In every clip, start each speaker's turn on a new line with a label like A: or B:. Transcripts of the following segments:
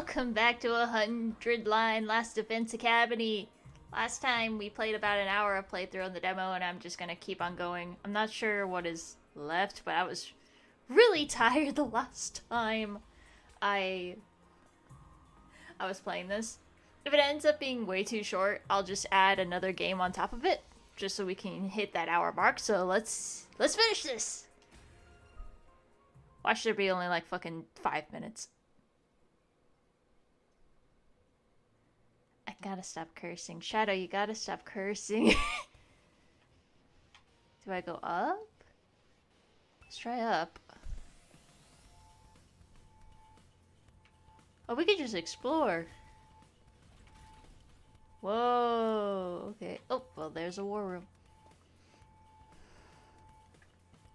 A: Welcome back to 100 Line Last Defense Academy. Last time we played about an hour of playthrough on the demo, and I'm just gonna keep on going. I'm not sure what is left, but I was really tired the last time I was playing this. If it ends up being way too short, I'll just add another game on top of it, just so we can hit that hour mark. So let's finish this. Watch there be only like fucking 5 minutes. I gotta stop cursing. Shadow, you gotta stop cursing. Do I go up? Let's try up. Oh, we could just explore. Whoa, okay. Oh, well, there's a war room.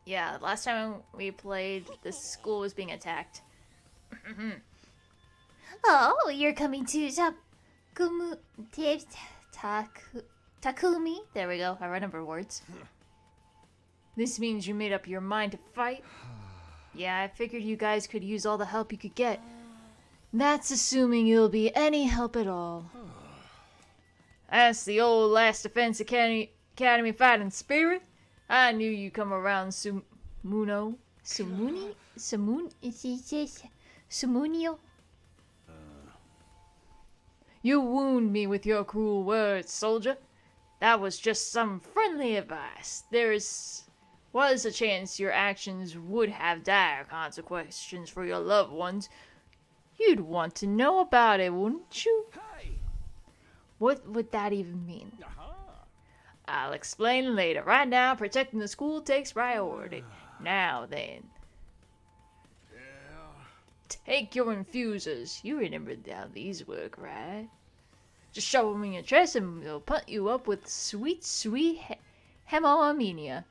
A: Yeah, last time we played, the school was being attacked. Oh, you're coming to Takumi. There we go, I remember words. This means you made up your mind to fight? Yeah, I figured you guys could use all the help you could get. That's assuming you'll be any help at all. That's the old Last Defense Academy fighting spirit. I knew you'd come around, Sumunio? You wound me with your cruel words, soldier. That was just some friendly advice. There was a chance your actions would have dire consequences for your loved ones. You'd want to know about it, wouldn't you?
B: Hey.
A: What would that even mean? I'll explain later. Right now, protecting the school takes priority. Now then. Take your infusers. You remember how these work, right? Just shove them in your chest and we'll put you up with sweet, sweet hemoamenia.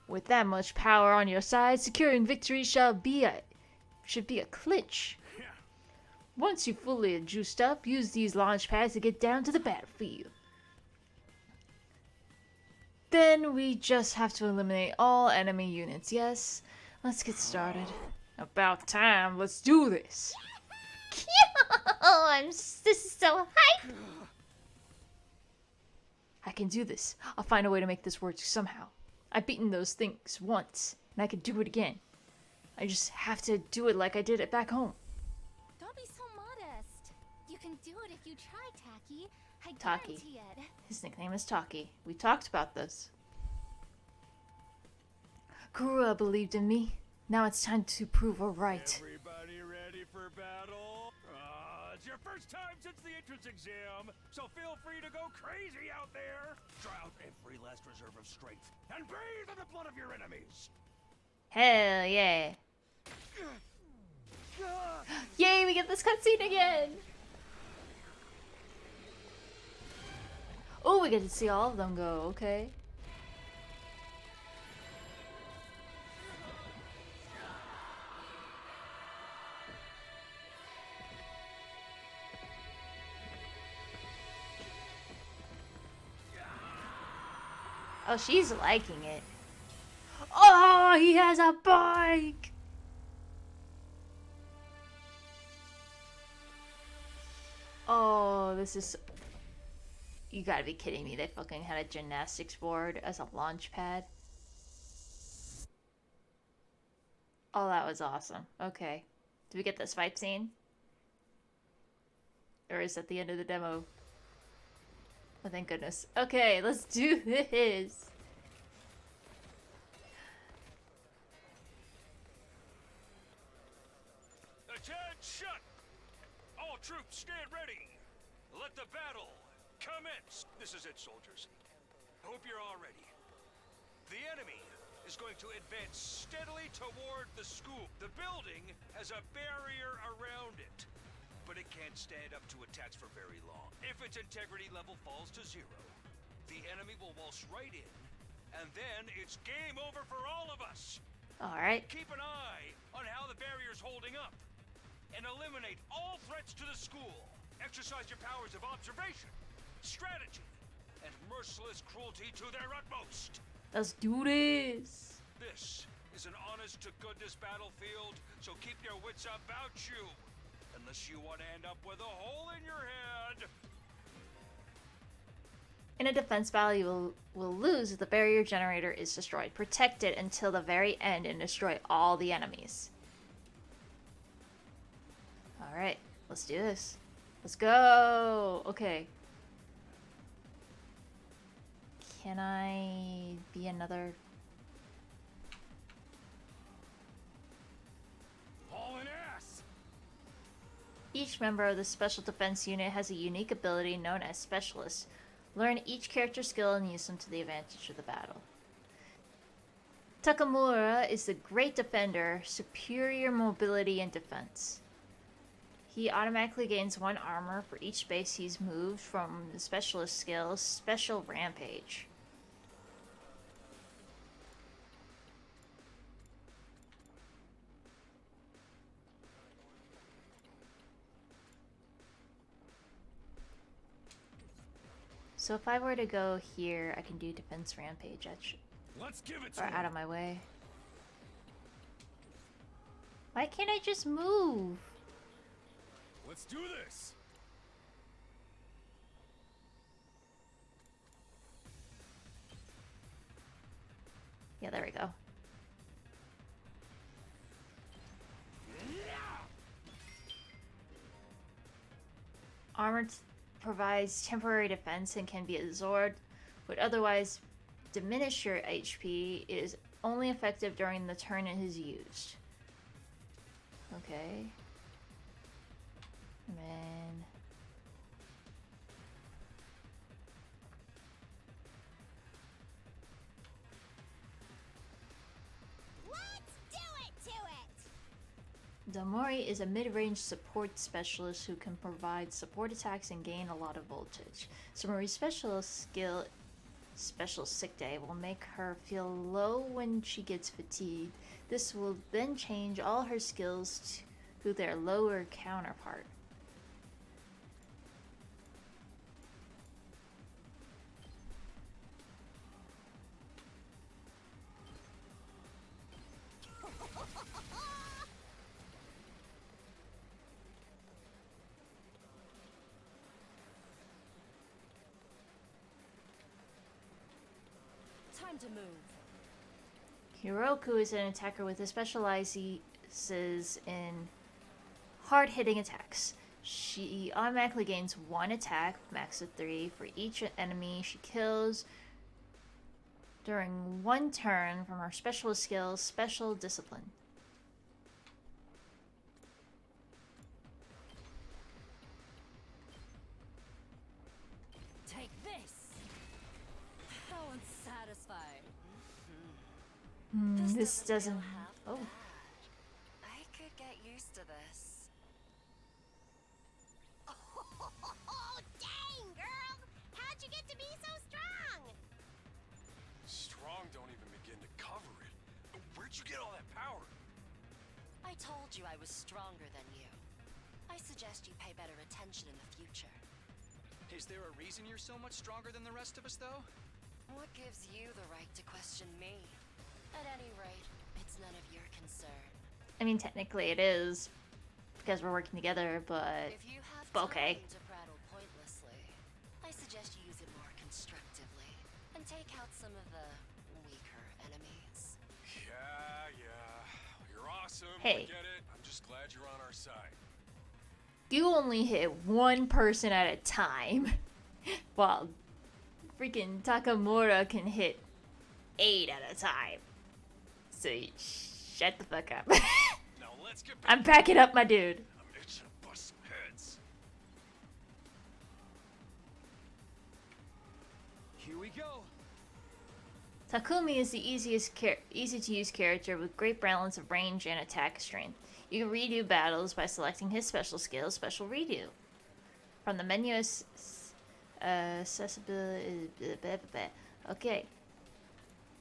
A: With that much power on your side, securing victory should be a clinch. Once you fully juiced up, use these launch pads to get down to the battlefield. Then we just have to eliminate all enemy units, yes? Let's get started. About time, let's do this. This is so hype! I can do this. I'll find a way to make this work somehow. I've beaten those things once, and I can do it again. I just have to do it like I did it back home.
C: Don't be so modest. You can do it if you try, Taki. I
A: Taki.
C: guarantee it.
A: His nickname is Taki. We talked about this. Kurua believed in me. Now it's time to prove her right.
B: Everybody ready for battle? It's your first time since the entrance exam, so feel free to go crazy out there. Draw out every last reserve of strength and bathe in the blood of your enemies.
A: Hell yeah. Yay, we get this cutscene again. Oh, we get to see all of them go, okay. Oh, she's liking it. Oh, he has a bike! Oh, this is... You gotta be kidding me. They fucking had a gymnastics board as a launch pad. Oh, that was awesome. Okay. Did we get this fight scene? Or is that the end of the demo? Oh, thank goodness. Okay, let's do this.
B: Attention! All troops stand ready. Let the battle commence. This is it, soldiers. Hope you're all ready. The enemy is going to advance steadily toward the school. The building has a barrier around it, but it can't stand up to attacks for very long. If its integrity level falls to 0, the enemy will waltz right in, and then it's game over for all of us.
A: Alright.
B: Keep an eye on how the barrier's holding up, and eliminate all threats to the school. Exercise your powers of observation, strategy, and merciless cruelty to their utmost.
A: Let's do this.
B: This is an honest-to-goodness battlefield, so keep your wits about you. Unless you want to end up with a hole in your head.
A: In a defense battle, you will lose if the barrier generator is destroyed. Protect it until the very end and destroy all the enemies. Alright, let's do this. Let's go! Okay. Can I be another...
B: Hauling ass!
A: Each member of the Special Defense Unit has a unique ability known as Specialist. Learn each character's skill and use them to the advantage of the battle. Takamura is the Great Defender, superior mobility and defense. He automatically gains 1 armor for each space he's moved from the Specialist skill, Special Rampage. So if I were to go here, I can do Defense Rampage.
B: Let's give it
A: Or
B: to
A: out of my way. Why can't I just move?
B: Let's do this.
A: Yeah, there we go. Armor provides temporary defense and can be absorbed, would otherwise diminish your HP. It is only effective during the turn it is used. Okay. Man.
C: Let's do it to it!
A: Damori is a mid-range support specialist who can provide support attacks and gain a lot of voltage. Damori's specialist skill, Special Sick Day, will make her feel low when she gets fatigued. This will then change all her skills to their lower counterpart.
C: Time to move.
A: Hiroku is an attacker with a specializes in hard-hitting attacks. She automatically gains 1 attack, max of 3, for each enemy she kills during 1 turn from her specialist skill, Special Discipline.
C: Take this! How unsatisfying.
A: This doesn't... Oh.
D: I could get used to this.
C: Oh, dang, girl! How'd you get to be so strong?
B: Strong don't even begin to cover it. Where'd you get all that power?
D: I told you I was stronger than you. I suggest you pay better attention in the future.
E: Is there a reason you're so much stronger than the rest of us, though?
D: What gives you the right to question me? At any rate, it's none of your concern.
A: I mean, technically it is, because we're working together, but...
D: If you have
A: Okay.
D: time to prattle pointlessly, I suggest you use it more constructively and take out some of the weaker enemies.
B: Yeah. You're awesome.
A: Hey.
B: I get it. I'm just glad you're on our side.
A: You only hit 1 person at a time, while freaking Takamura can hit 8 at a time. So shut the fuck up.
B: Now let's get back.
A: I'm backing up, my dude.
B: I'm itching to bust some heads.
E: Here we go.
A: Takumi is the easy to use character with great balance of range and attack strength. You can redo battles by selecting his special skill, Special Redo. From the menu, accessibility. Okay.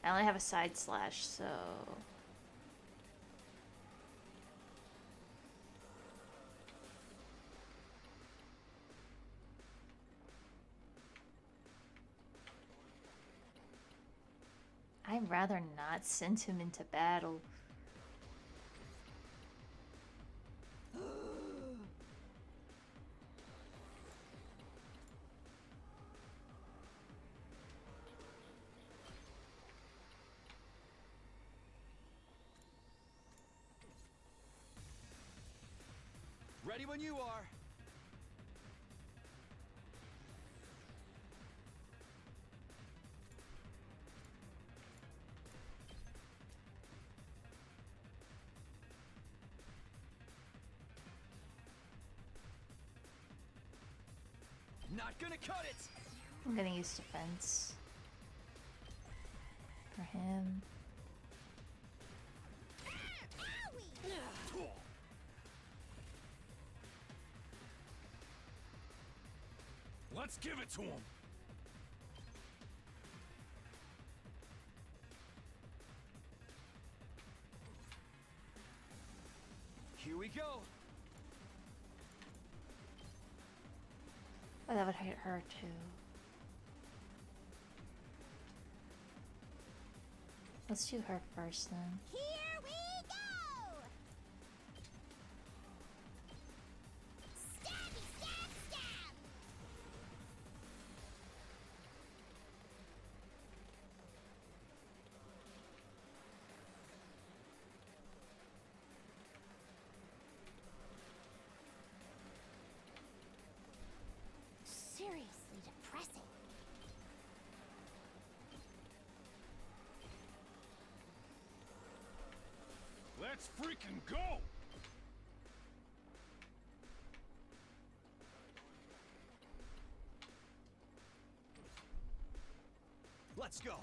A: I only have a side slash, so. I I'd rather not send him into battle.
E: Ready when you are. Not gonna cut it.
A: I'm gonna use defense for him.
B: Let's give it to him.
E: Here we go.
A: Oh, that would hurt her too. Let's do her first then.
C: Here we go! Stabby, stab, stab! Seriously depressing.
B: Let's freaking go!
E: Let's go.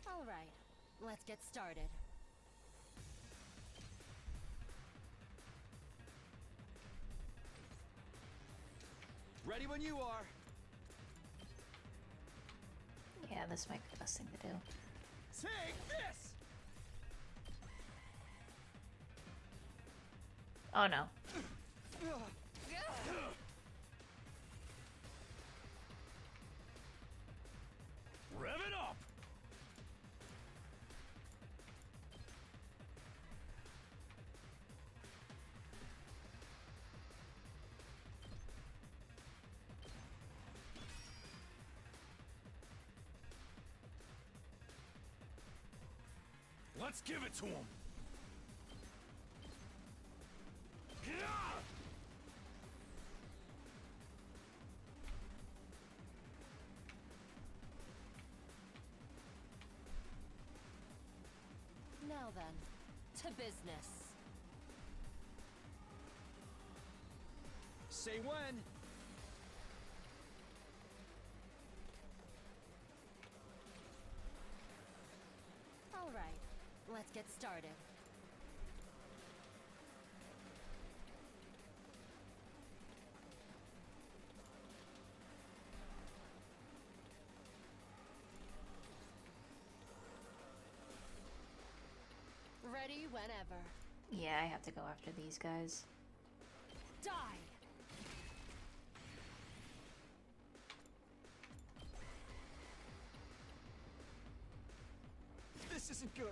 D: All right, let's get started.
E: Ready when you are.
A: Yeah, this might be the best thing to do.
E: Take this.
A: Oh no.
B: Rev it up! Let's give it to him.
D: Now then, to business.
E: Say when.
D: All right, let's get started. Ready whenever.
A: Yeah, I have to go after these guys.
D: Die!
E: This isn't good.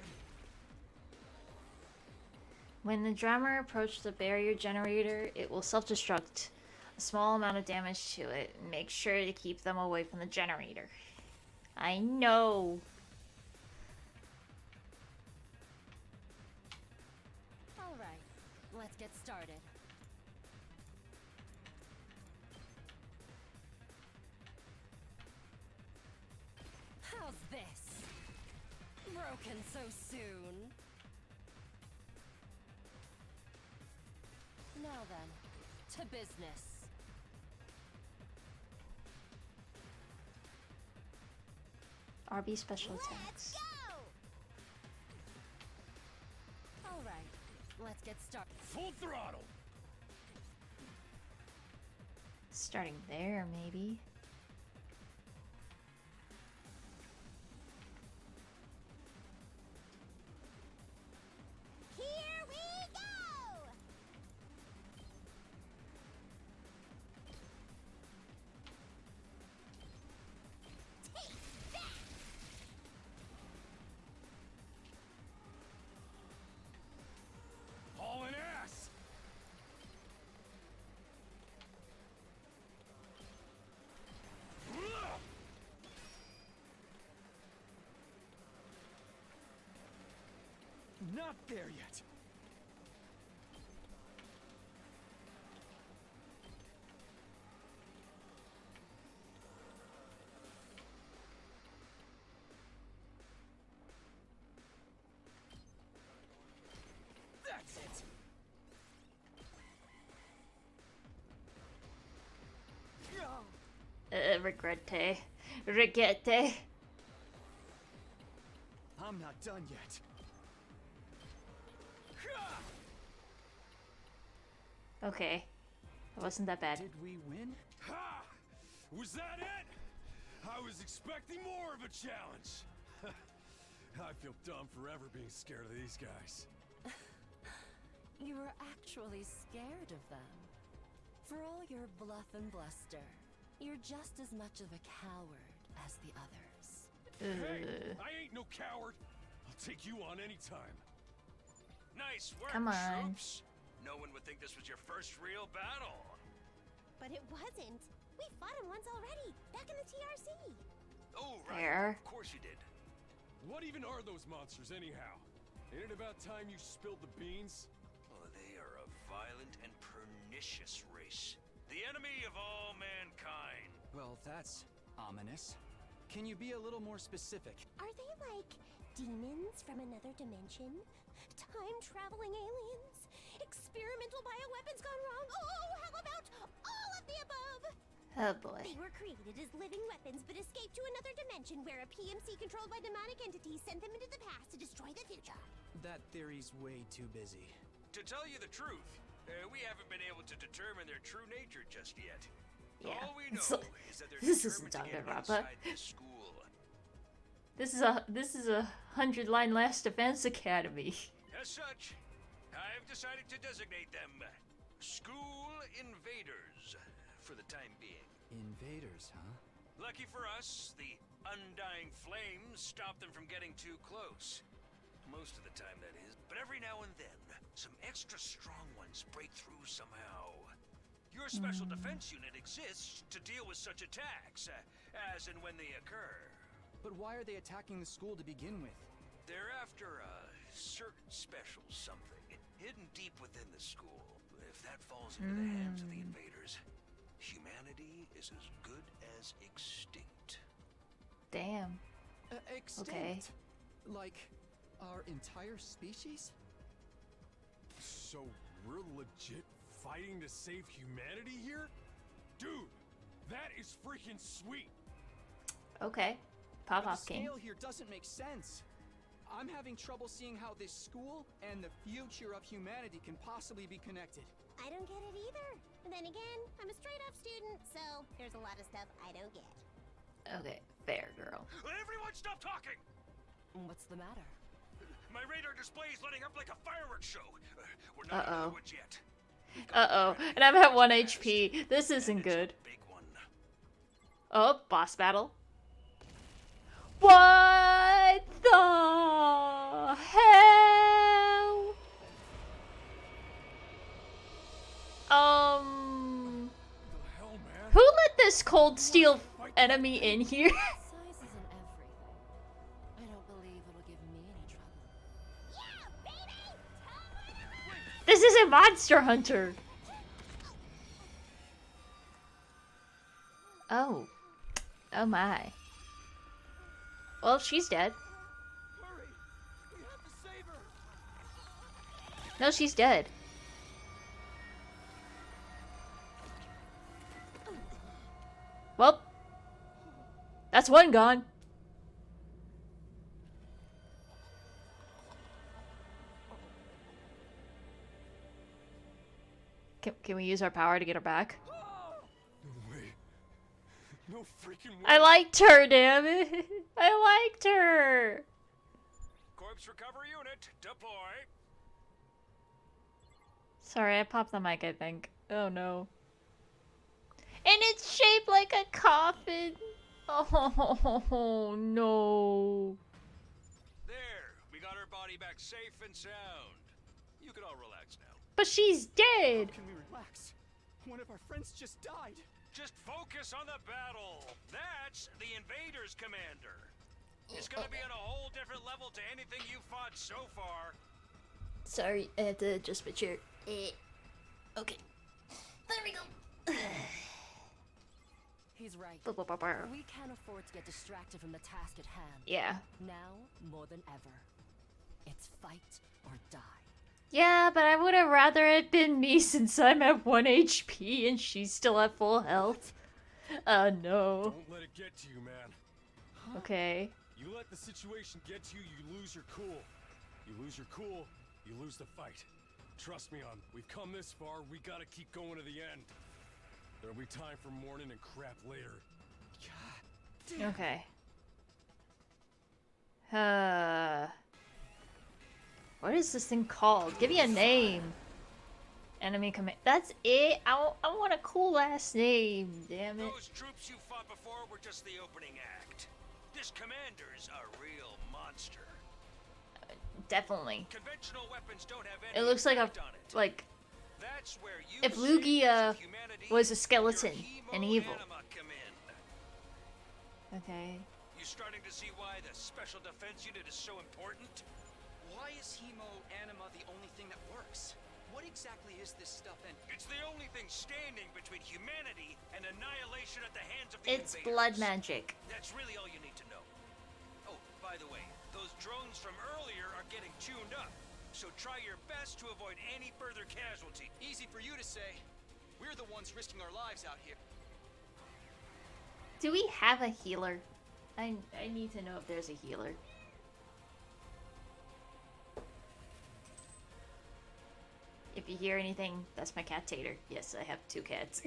A: When the drummer approaches the barrier generator, it will self-destruct. A small amount of damage to it. Make sure to keep them away from the generator. I know.
D: All right, let's get started. How's this? Broken so soon? Now then, to business.
A: RB special
C: Let's
A: attacks.
C: go!
D: All right, let's get started.
B: Full throttle!
A: Starting there, maybe.
E: not there yet. That's it.
A: Regrette. Regrette.
E: I'm not done yet.
A: Okay. It wasn't that bad.
E: Did we win?
B: Ha! Was that it? I was expecting more of a challenge. I feel dumb forever being scared of these guys.
D: You were actually scared of them. For all your bluff and bluster, you're just as much of a coward as the others.
B: Hey, I ain't no coward. I'll take you on any time. Nice work,
A: Come on.
B: troops. No one would think this was your first real battle.
C: But it wasn't. We fought him once already, back in the TRC.
B: Oh, right.
A: Fair.
B: Of course you did. What even are those monsters, anyhow? Ain't it about time you spilled the beans? Oh, they are a violent and pernicious race. The enemy of all mankind.
E: Well, that's ominous. Can you be a little more specific?
C: Are they like demons from another dimension? Time-traveling aliens? Experimental bioweapons gone wrong? Oh, how about all of the above?
A: Oh boy.
C: They were created as living weapons but escaped to another dimension where a PMC controlled by demonic entities sent them into the past to destroy the future.
E: That theory's way too busy.
B: To tell you the truth, we haven't been able to determine their true nature just yet.
A: Yeah.
B: All we know
A: So,
B: is that they're
A: this isn't
B: determined to get
A: Danganronpa.
B: inside this school.
A: This is a 100-line Last Defense Academy.
B: As such, I've decided to designate them school invaders for the time being.
E: Invaders, huh?
B: Lucky for us, the undying flames stop them from getting too close. Most of the time, that is. But every now and then, some extra strong ones break through somehow. Your special defense unit exists to deal with such attacks, as and when they occur.
E: But why are they attacking the school to begin with?
B: They're after a certain special something, hidden deep within the school. If that falls into the hands of the invaders, humanity is as good as extinct.
A: Damn.
E: Extinct?
A: Okay.
E: Like, our entire species?
B: So we're legit fighting to save humanity here? Dude, that is freaking sweet!
A: Okay. Pop
E: But
A: off,
E: the
A: King.
E: scale here doesn't make sense. I'm having trouble seeing how this school and the future of humanity can possibly be connected.
C: I don't get it either. And then again, I'm a straight-up student, so there's a lot of stuff I don't get.
A: Okay, fair, girl.
B: Everyone stop talking!
D: What's the matter?
B: My radar display is lighting up like a fireworks show. We're not in the woods yet.
A: Uh-oh. And I'm at 1 HP. This isn't good.
B: Big one.
A: Oh, boss battle. What the hell?
B: The hell, man?
A: Who let this cold steel enemy in here?
D: Size isn't everything. I don't believe it'll give me any trouble.
C: Yeah, baby! Tell me!
A: This isn't Monster Hunter. Oh. Oh my. Well, she's dead.
B: Hurry! We have to save her!
A: No, she's dead. Well, that's one gone. Can we use our power to get her back?
B: No way. No freaking way.
A: I liked her, damn it. I liked her.
B: Corpse recovery unit, deploy.
A: Sorry, I popped the mic, I think. Oh no. And it's shaped like a coffin. Oh no.
B: There, we got her body back safe and sound. You can all relax now.
A: But she's dead.
E: Can we relax? One of our friends just died.
B: Just focus on the battle. That's the invaders, Commander. It's gonna be on a whole different level to anything you fought so far.
A: Sorry, I had to adjust my chair. Okay. There we go.
D: He's right.
A: Ba-ba-ba-ba.
D: We can't afford to get distracted from the task at hand.
A: Yeah.
D: Now, more than ever, it's fight or die.
A: Yeah, but I would have rather it been me since I'm at 1 HP and she's still at full health. No.
B: Don't let it get to you, man.
A: Okay.
B: You let the situation get to you, you lose your cool. You lose your cool, you lose the fight. Trust me, we've come this far, we gotta keep going to the end. There'll be time for mourning and crap later.
E: God damn.
A: Okay. What is this thing called? Give me a name. Enemy command. That's it? I want a cool ass name, damn it.
B: Those troops you fought before were just the opening act. This commander's a real monster.
A: Definitely.
B: Conventional weapons don't have any
A: It looks like a
B: effect on it.
A: like
B: That's where you
A: if
B: saviors
A: Lugia
B: of humanity
A: was a
B: and
A: skeleton
B: your
A: and
B: hemo
A: evil.
B: anima come in.
A: Okay.
B: You starting to see why the special defense unit is so important?
E: Why is hemo anima the only thing that works? What exactly is this stuff and
B: It's the only thing standing between humanity and annihilation at the hands of the
A: It's
B: invaders.
A: blood magic.
B: That's really all you need to know. Oh, by the way, those drones from earlier are getting tuned up. So try your best to avoid any further casualty.
E: easy for you to say? We're the ones risking our lives out here.
A: Do we have a healer? I need to know if there's a healer. If you hear anything, that's my cat Tater. Yes, I have 2 cats.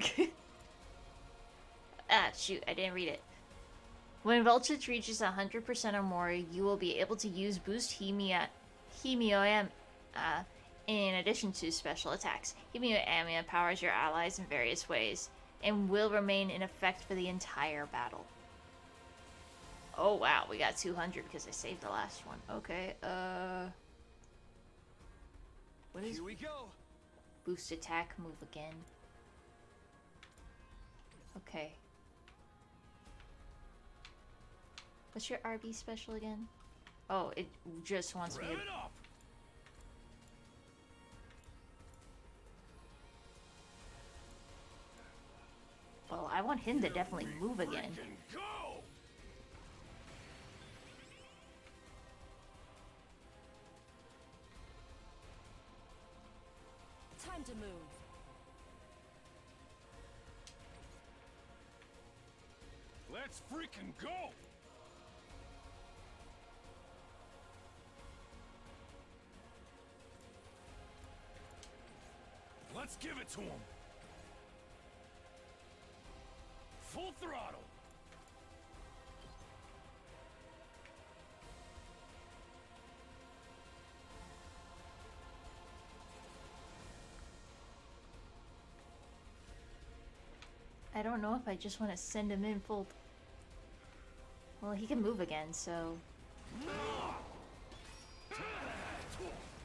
A: Ah, shoot, I didn't read it. When voltage reaches 100% or more, you will be able to use boost Hemioam in addition to special attacks. Hemioam empowers your allies in various ways and will remain in effect for the entire battle. Oh wow, we got 200 because I saved the last one. Okay, what is
E: Here we go.
A: boost attack, move again? Okay. What's your RB special again? Oh, it just wants me
B: Rev
A: to...
B: it up!
A: Well, I want him to definitely move again.
B: Freaking go!
D: Time to move.
B: Let's freaking go! Let's give it to him! Full throttle!
A: I don't know if I just want to send him in full... Well, he can move again, so...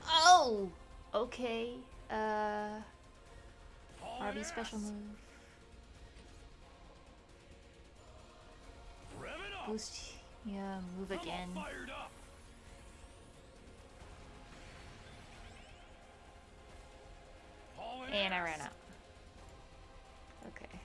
A: Oh! Okay, RB special move.
B: Rev it up!
A: Boost, yeah, move
B: I'm all
A: again.
B: fired up! Hauling
A: And I
B: ass.
A: ran out. Okay.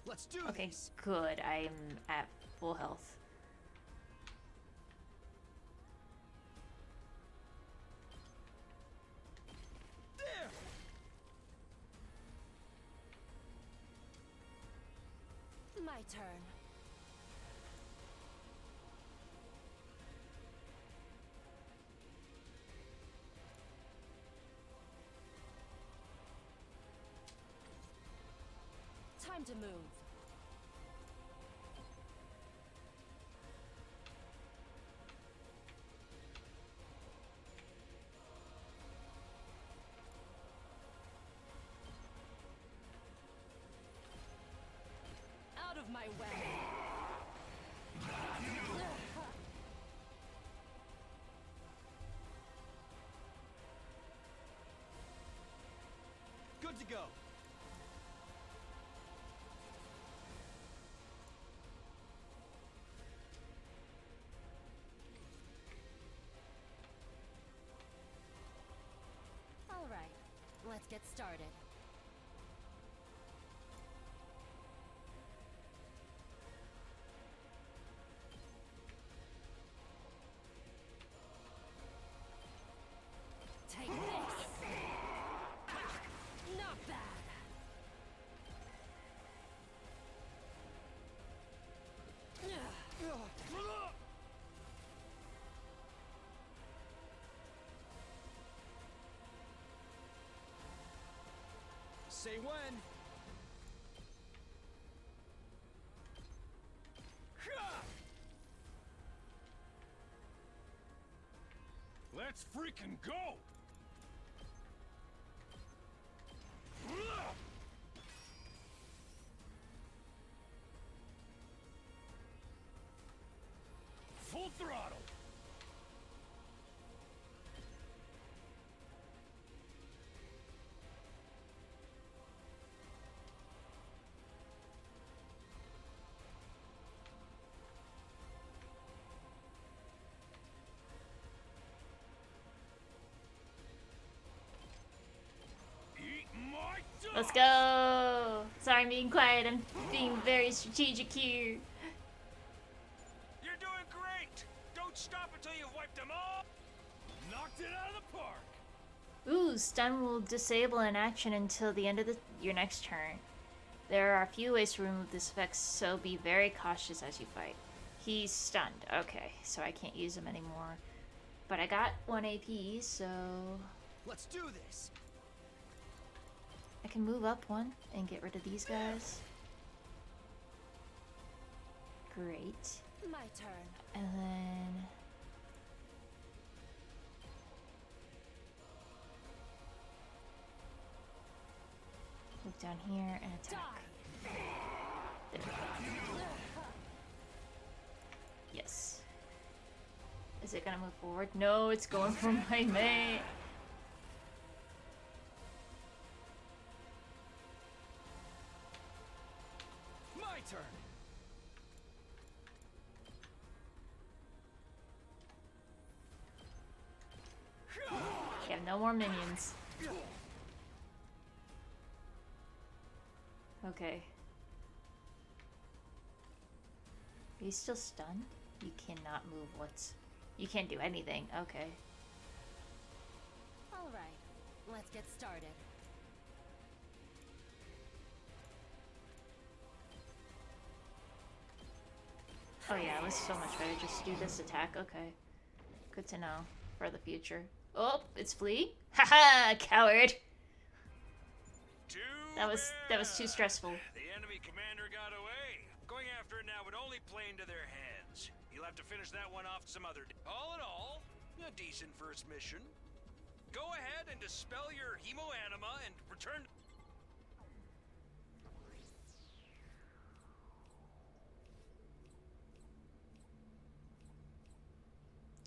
E: Let's do
A: Okay,
E: this.
A: good. I'm at full health.
E: There.
D: My turn. Time to move. Out of my way.
E: to go.
D: All right, let's get started. Take this! Not bad!
E: Say when.
B: Let's freaking go! Full throttle! Eat my dust!
A: Let's go! Sorry, I'm being quiet. I'm being very strategic here.
B: You're doing great! Don't stop until you've wiped them all! Knocked it out of the park!
A: Ooh, stun will disable an action until the end of your next turn. There are a few ways to remove this effect, so be very cautious as you fight. He's stunned. Okay, so I can't use him anymore. But I got 1 AP, so
E: Let's do this.
A: I can move up 1 and get rid of these guys. Great.
D: My turn.
A: And then move down here and attack.
D: Die!
A: There we go. Yes. Is it gonna move forward? No, it's going for my mate.
E: My turn.
A: You have no more minions. Okay. Are you still stunned? You cannot move what's... You can't do anything. Okay.
D: All right, let's get started.
A: Oh yeah, it was so much better just to do this attack. Okay. Good to know for the future. Oh, it's Flea? Haha, coward! That was too stressful.
B: The enemy commander got away. Going after it now would only play into their hands. You'll have to finish that one off some other day. All in all, a decent first mission. Go ahead and dispel your hemoanima and return.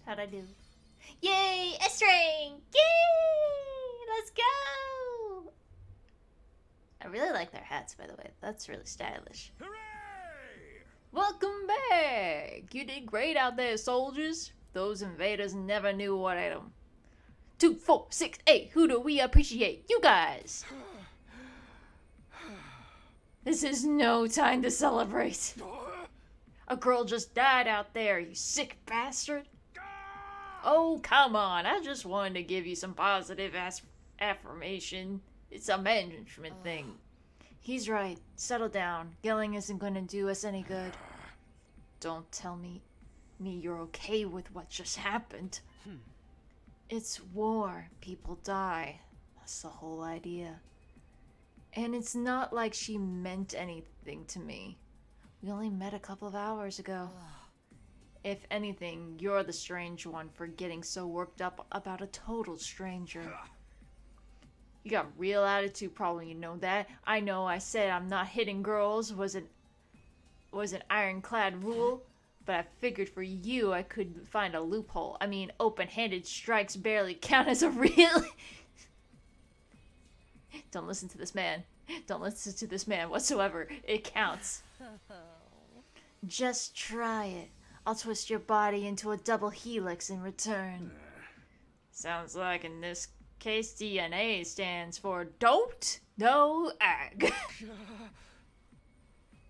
A: How'd I do? Yay! S-Rank! Yay! Let's go! I really like their hats, by the way. That's really stylish.
B: Hooray!
A: Welcome back! You did great out there, soldiers. Those invaders never knew what hit 'em. 2, 4, 6, 8. Who do we appreciate? You guys! This is no time to celebrate. A girl just died out there, you sick bastard. Oh, come on. I just wanted to give you some positive affirmation. It's a management thing. He's right. Settle down. Yelling isn't going to do us any good. Don't tell me you're okay with what just happened. It's war. People die. That's the whole idea. And it's not like she meant anything to me. We only met a couple of hours ago. If anything, you're the strange one for getting so worked up about a total stranger. You got real attitude problem, you know that. I know I said I'm not hitting girls was an ironclad rule, but I figured for you I could find a loophole. I mean, open-handed strikes barely count as a real... Don't listen to this man. Don't listen to this man whatsoever. It counts. Just try it. I'll twist your body into a double helix in return. Sounds like in this case DNA stands for don't no ag.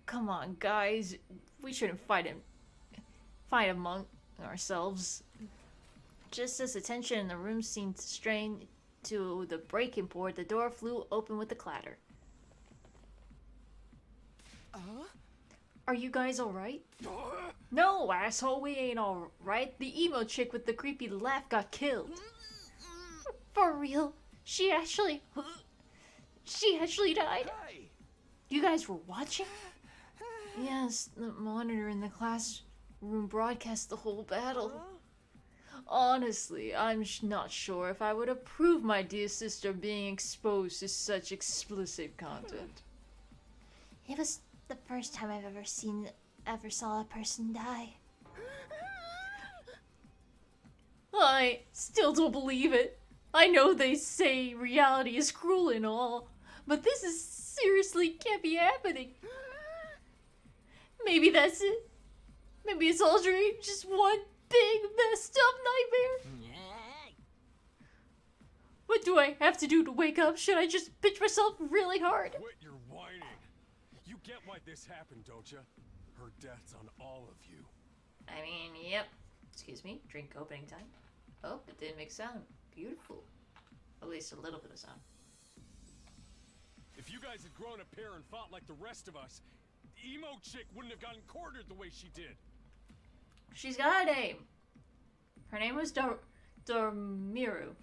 A: Come on, guys. We shouldn't fight among ourselves. Just as the tension in the room seemed to strain to the breaking point, the door flew open with a clatter. Are you guys alright? No, asshole, we ain't alright. The emo chick with the creepy laugh got killed. For real? She actually died?
E: Hey!
A: You guys were watching? Yes, the monitor in the classroom broadcast the whole battle. Honestly, I'm not sure if I would approve my dear sister being exposed to such explicit content.
C: It was the first time I've ever saw a person die.
A: I still don't believe it. I know they say reality is cruel and all, but this is seriously can't be happening. Maybe that's it. Maybe it's all dream, just one big messed up nightmare. What do I have to do to wake up? Should I just pinch myself really hard?
B: Quit your whining. You get why this happened, don't you? Her death's on all of you.
A: I mean, yep. Excuse me, drink opening time. Oh, it didn't make sound. Beautiful. At least a little bit of sound.
B: If you guys had grown a pair and fought like the rest of us, the emo chick wouldn't have gotten quartered the way she did.
A: She's got a name. Her name was Dormiru.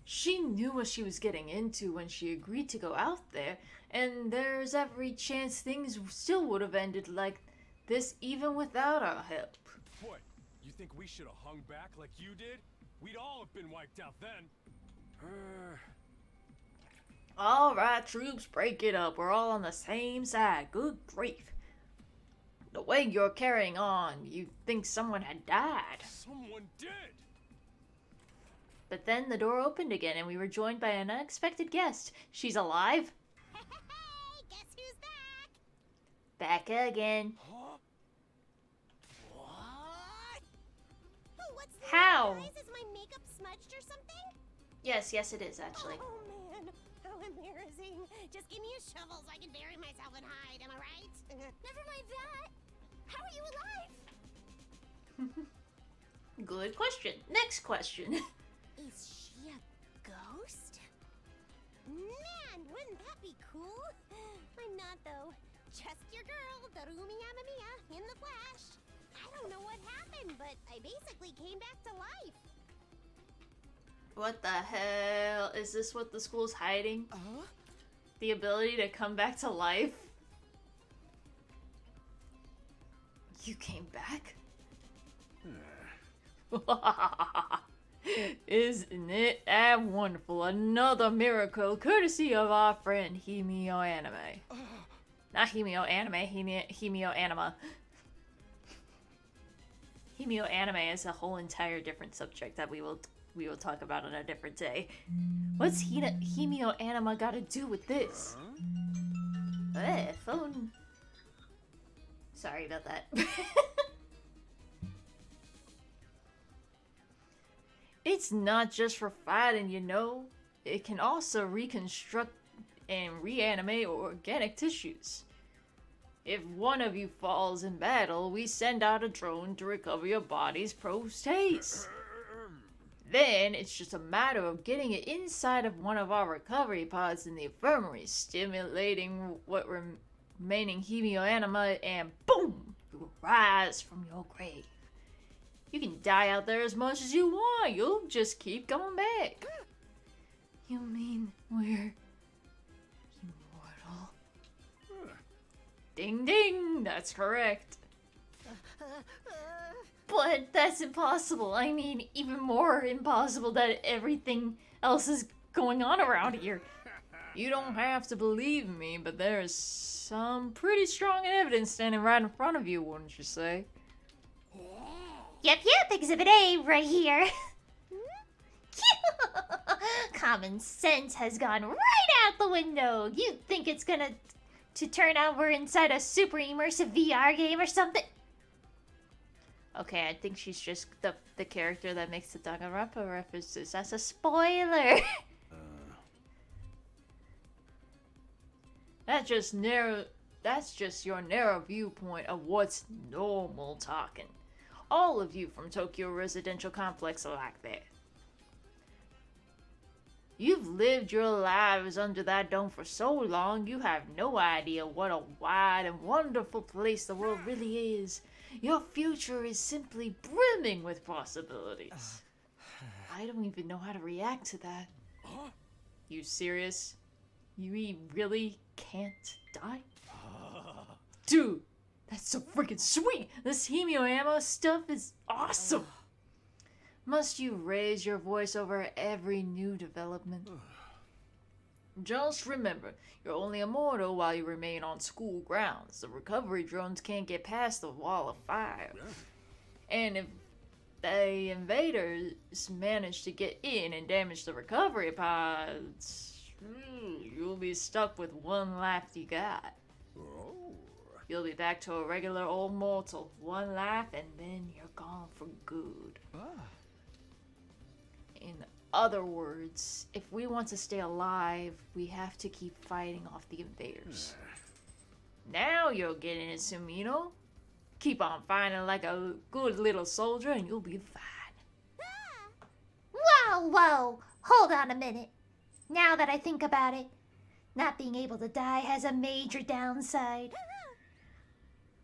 A: She knew what she was getting into when she agreed to go out there, and there's every chance things still would have ended like this even without our help.
B: What? You think we should have hung back like you did? We'd all have been wiped out then.
A: Alright, troops, break it up. We're all on the same side. Good grief. The way you're carrying on, you'd think someone had died.
B: Someone did!
A: But then the door opened again and we were joined by an unexpected guest. She's alive?
C: Hey, guess who's back?
A: Back again.
B: Huh?
E: What?
C: Oh, what's the
A: How?
C: matter, guys? Is my makeup smudged or something?
A: Yes, it is actually.
C: Oh man, how embarrassing. Just give me a shovel so I can bury myself and hide, am I right? Never mind that. How are you alive?
A: Good question. Next question.
C: Is she a ghost? Man, wouldn't that be cool? I'm not though. Just your girl, Takumi Sumino, in the flesh. I don't know what happened, but I basically came back to life.
A: What the hell? Is this what the school's hiding? The ability to come back to life? You came back? Isn't it that wonderful? Another miracle courtesy of our friend Himio Anime. Not Himio Anime, Himio Anima. Himio Anime is a whole entire different subject that we will talk about on a different day. What's Himio Anima got to do with this? Phone. Sorry about that. It's not just for fighting, you know. It can also reconstruct and reanimate organic tissues. If one of you falls in battle, we send out a drone to recover your body's protease. Then it's just a matter of getting it inside of one of our recovery pods in the infirmary, stimulating what remaining hemioanima, and boom! You will rise from your grave. You can die out there as much as you want. You'll just keep coming back. You mean we're immortal? Ding ding, that's correct. But that's impossible. I mean, even more impossible that everything else is going on around here. You don't have to believe me, but there's some pretty strong evidence standing right in front of you, wouldn't you say?
C: Yep, Exhibit A right here.
A: Common sense has gone right out the window. You think it's gonna to turn out we're inside a super immersive VR game or something? Okay, I think she's just the character that makes the Danganronpa references. That's a spoiler. That's just your narrow viewpoint of what's normal talking. All of you from Tokyo Residential Complex are like that. You've lived your lives under that dome for so long, you have no idea what a wide and wonderful place the world really is. Your future is simply brimming with possibilities. I don't even know how to react to that. You serious? You really can't die? Dude, that's so freaking sweet! This hemio ammo stuff is awesome! Must you raise your voice over every new development? Just remember, you're only immortal while you remain on school grounds. The recovery drones can't get past the wall of fire. And if the invaders manage to get in and damage the recovery pods, you'll be stuck with one life you got. You'll be back to a regular old mortal. One life and then you're gone for good. In other words, if we want to stay alive, we have to keep fighting off the invaders. Now you're getting it, Sumino. Keep on fighting like a good little soldier and you'll be fine.
C: Whoa, hold on a minute. Now that I think about it, not being able to die has a major downside.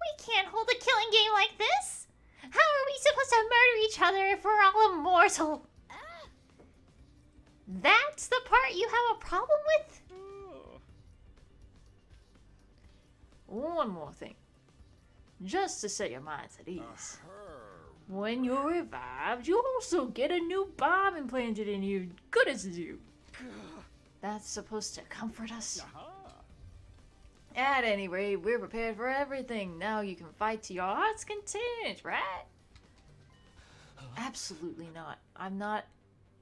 C: We can't hold a killing game like this. How are we supposed to murder each other if we're all immortal? That's the part you have a problem with?
A: One more thing. Just to set your minds at ease. When you're revived, you also get a new bomb implanted in you. Good as you. That's supposed to comfort us. At any rate, we're prepared for everything. Now you can fight to your heart's content, right? Absolutely not.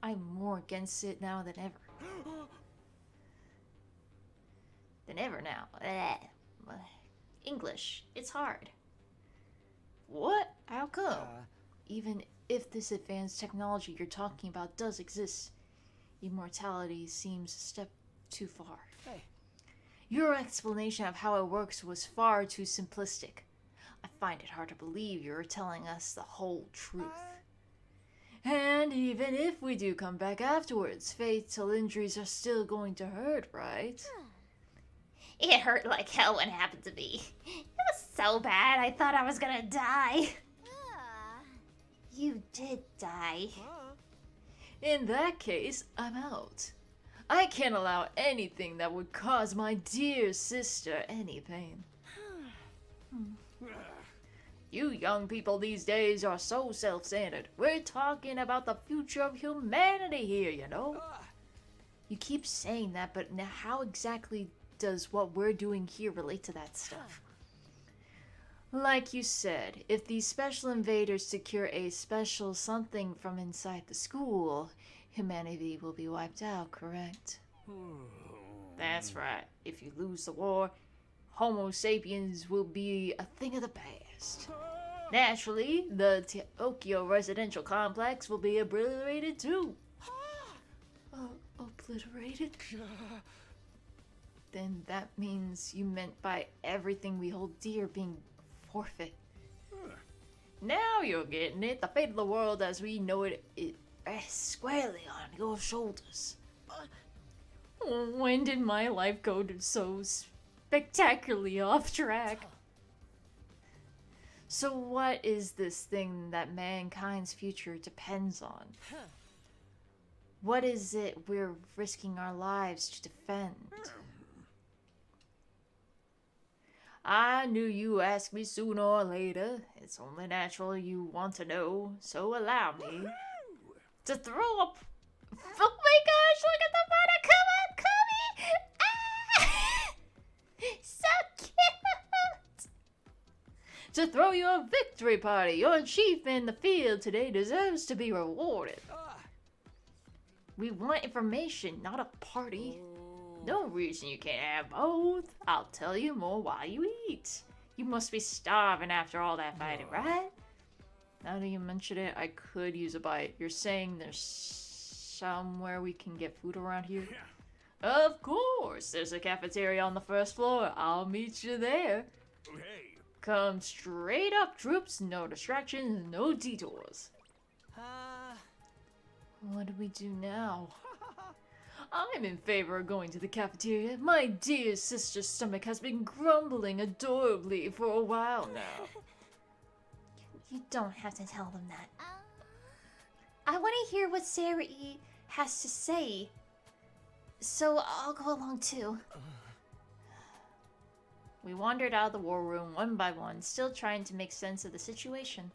A: I'm more against it now than ever. Than ever now. English, it's hard. What? How come? Even if this advanced technology you're talking about does exist, immortality seems a step too far.
E: Hey.
A: Your explanation of how it works was far too simplistic. I find it hard to believe you're telling us the whole truth. And even if we do come back afterwards, fatal injuries are still going to hurt, right?
C: It hurt like hell when it happened to me. It was so bad I thought I was gonna die. You did die.
A: In that case, I'm out. I can't allow anything that would cause my dear sister any pain. You young people these days are so self-centered. We're talking about the future of humanity here, you know? You keep saying that, but now how exactly does what we're doing here relate to that stuff? Like you said, if these special invaders secure a special something from inside the school, humanity will be wiped out, correct? That's right. If you lose the war, Homo sapiens will be a thing of the past. Naturally, the Tokyo Residential Complex will be obliterated too. Obliterated? Then that means you meant by everything we hold dear being forfeit. Now you're getting it. The fate of the world as we know it rests squarely on your shoulders. When did my life go so spectacularly off track? So what is this thing that mankind's future depends on? What is it we're risking our lives to defend? I knew you asked me sooner or later. It's only natural you want to know, so allow me to throw up. Oh my gosh, look at the photo! Come on, Kumi! Ah! So cute! To throw you a victory party. Your achievement in the field today deserves to be rewarded. We want information, not a party. No reason you can't have both. I'll tell you more while you eat. You must be starving after all that fighting, right? Now that you mention it, I could use a bite. You're saying there's somewhere we can get food around here? Of course! There's a cafeteria on the first floor. I'll meet you there.
B: Hey,
A: Come straight up, troops. No distractions, no detours. What do we do now? I'm in favor of going to the cafeteria. My dear sister's stomach has been grumbling adorably for a while now. You don't have to tell them that. I want to hear what Sarah E. has to say. So I'll go along too. We wandered out of the war room one by one, still trying to make sense of the situation.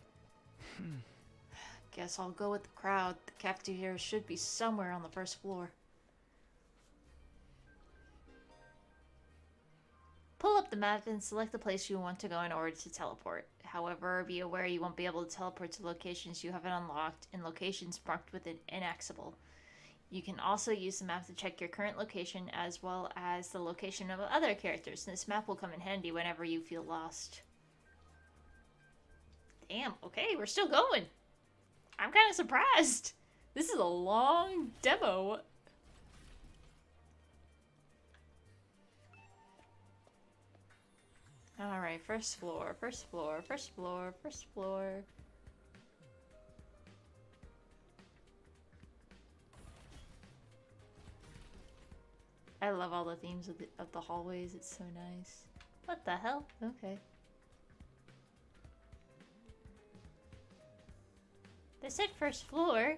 A: Guess I'll go with the crowd. The cafeteria should be somewhere on the first floor. Pull up the map and select the place you want to go in order to teleport. However, be aware you won't be able to teleport to locations you haven't unlocked and locations marked with inaccessible. You can also use the map to check your current location as well as the location of other characters. This map will come in handy whenever you feel lost. Damn, okay, we're still going. I'm kind of surprised. This is a long demo. Alright, first floor, first floor, first floor, first floor. I love all the themes of the hallways, it's so nice. What the hell? Okay. They said first floor.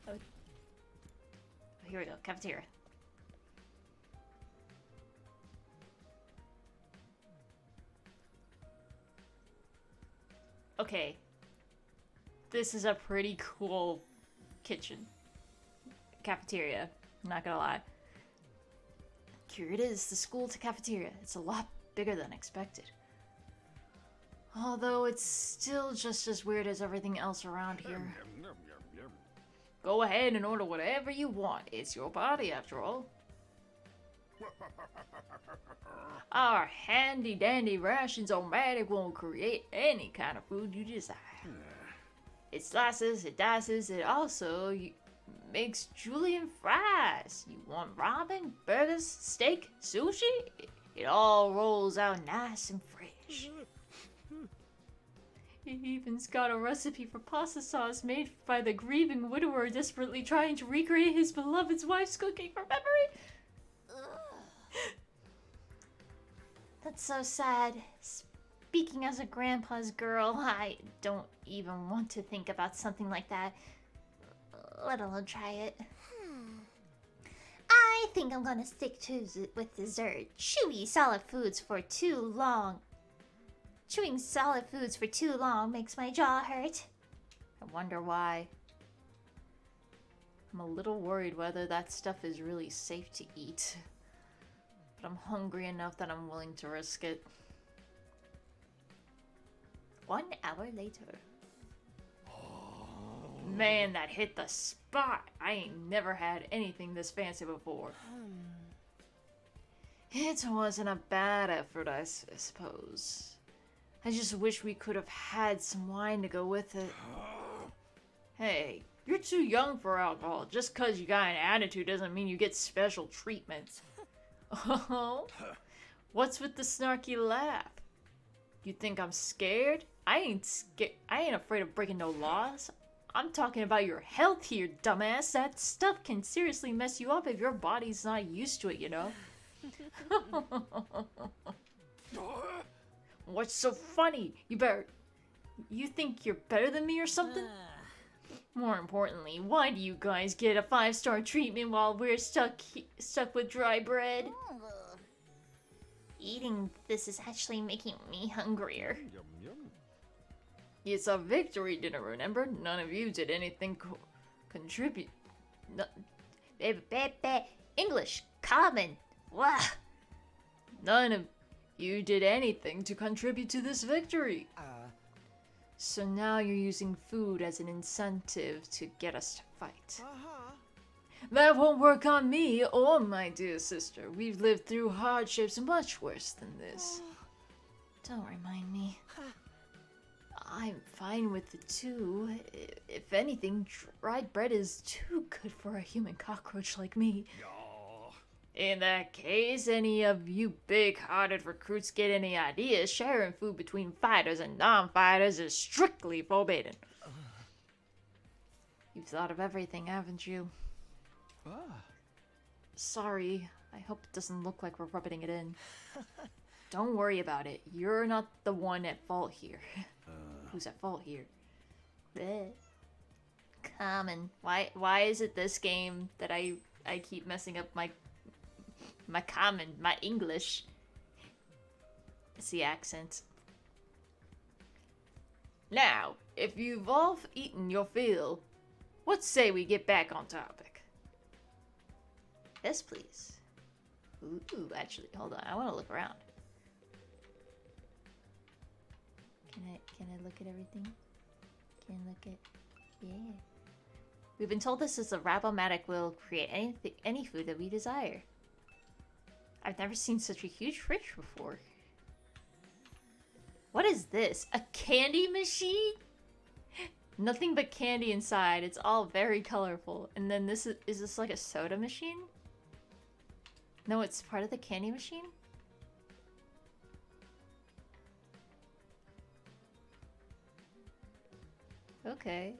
A: Oh, here we go, cafeteria. Okay. This is a pretty cool kitchen. Cafeteria, I'm not gonna lie. Here it is, the school to cafeteria. It's a lot bigger than expected. Although it's still just as weird as everything else around here. Go ahead and order whatever you want. It's your party after all. Our handy dandy rations automatic won't create any kind of food you desire. It slices, it dices, it also makes julienne fries. You want ramen, burgers, steak, sushi? It all rolls out nice and fresh. He even's got a recipe for pasta sauce made by the grieving widower desperately trying to recreate his beloved wife's cooking from memory. That's so sad. Speaking as a grandpa's girl, I don't even want to think about something like that, let alone try it.
C: I think I'm gonna stick to with dessert. Chewing solid foods for too long makes my jaw hurt.
A: I wonder why. I'm a little worried whether that stuff is really safe to eat. But I'm hungry enough that I'm willing to risk it. 1 hour later. Man, that hit the spot. I ain't never had anything this fancy before. It wasn't a bad effort, I suppose. I just wish we could have had some wine to go with it. Hey, you're too young for alcohol. Just cause you got an attitude doesn't mean you get special treatment. Oh? What's with the snarky laugh? You think I'm scared? I ain't afraid of breaking no laws. I'm talking about your health here, dumbass. That stuff can seriously mess you up if your body's not used to it, you know? What's so funny? You think you're better than me or something? More importantly, why do you guys get a 5-star treatment while we're stuck with dry bread?
C: Eating this is actually making me hungrier.
A: It's a victory dinner, remember? None of you did anything contribute.
C: English, common. Wah.
A: None of you did anything to contribute to this victory. So now you're using food as an incentive to get us to fight. That won't work on me or my dear sister. We've lived through hardships much worse than this. Don't remind me. I'm fine with it too. If anything, dried bread is too good for a human cockroach like me. In that case, any of you big-hearted recruits get any ideas, sharing food between fighters and non-fighters is strictly forbidden. You've thought of everything, haven't you? Sorry. I hope it doesn't look like we're rubbing it in. Don't worry about it. You're not the one at fault here. Who's at fault here? Bleh. Common. Why is it this game that I keep messing up my English? It's the accent. Now, if you've all eaten your fill, what say we get back on topic? Yes, please. Ooh, actually, hold on. I want to look around. Can I look at everything? Can I look at... Yeah. We've been told this is a Rabomatic will create any food that we desire. I've never seen such a huge fridge before. What is this? A candy machine? Nothing but candy inside. It's all very colorful. And then is this like a soda machine? No, it's part of the candy machine? Okay.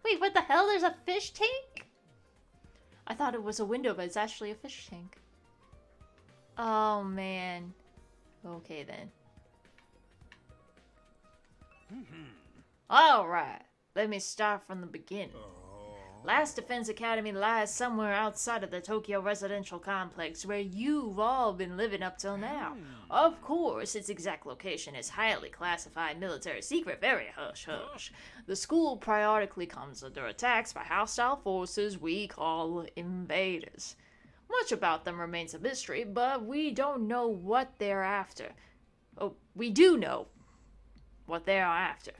A: Wait, what the hell? There's a fish tank? I thought it was a window, but it's actually a fish tank. Oh, man. Okay, then. Alright, let me start from the beginning. Last Defense Academy lies somewhere outside of the Tokyo residential complex where you've all been living up till now. Of course, its exact location is highly classified military secret, very hush-hush. The school periodically comes under attacks by hostile forces we call invaders. Much about them remains a mystery, but we don't know what they're after. Oh, we do know what they are after.